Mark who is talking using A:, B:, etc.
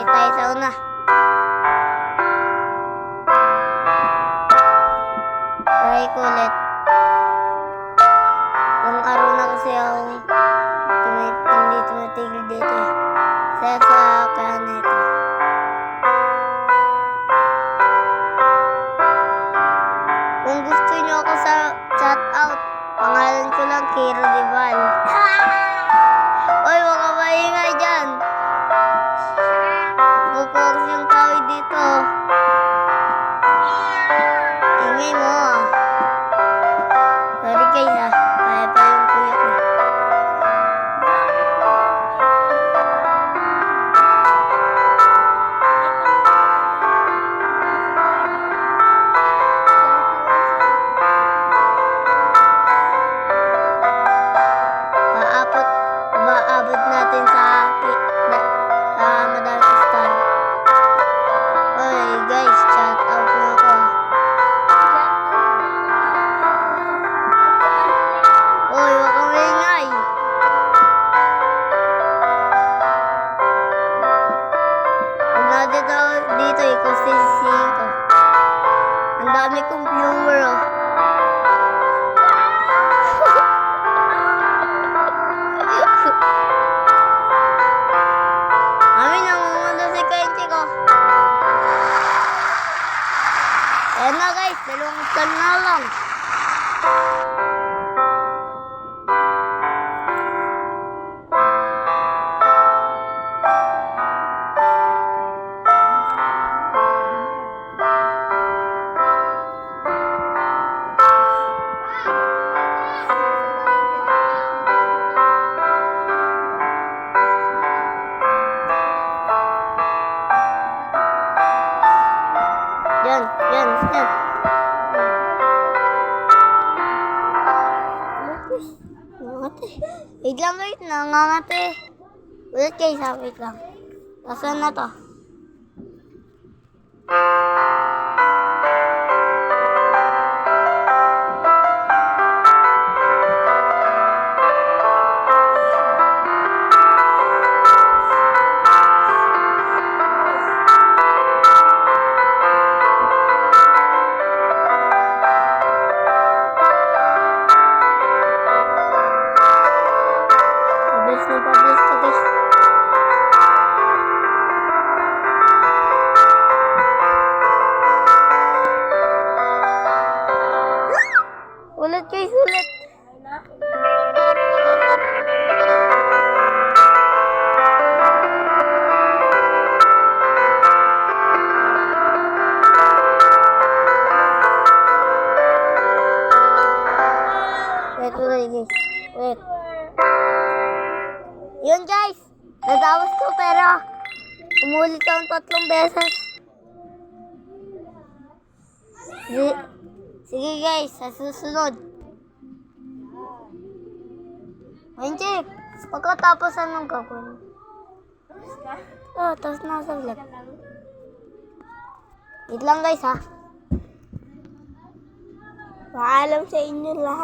A: Balik tayo sa una. Try ko ulit. Yung araw na kasi ako hindi tumatigil dito eh. Sa kaya na ito. Kung gusto nyo ako sa chat out, pangalan ko lang Kiro Dival. Oy, mga maingay dyan. Pupokus yung tao dito. Ingay mo ah. Sorry guys ah. Kaya pa yung kuya ko. Paabot natin sa madami star. Oy guys, shout out na ako. Oy, wag kang maingay. Huwag natin dito i-consistency ko. Ang dami kong viewer oh. Ayan na guys, 2 star na lang. Yan. Nangangate. Wait lang guys, nangangate. Ulit guys ha, wait lang. Nasaan na to? Publish to guys. Ulit guys, ulit. Wait, guys. Wait. Yun guys, natapos ko pero umulit akong 3 beses. Sige guys, sa susunod. Check, pagkatapos anong gagawin? Tapos na sa vlog. Wait lang guys ha. Paalam sa inyo lahat.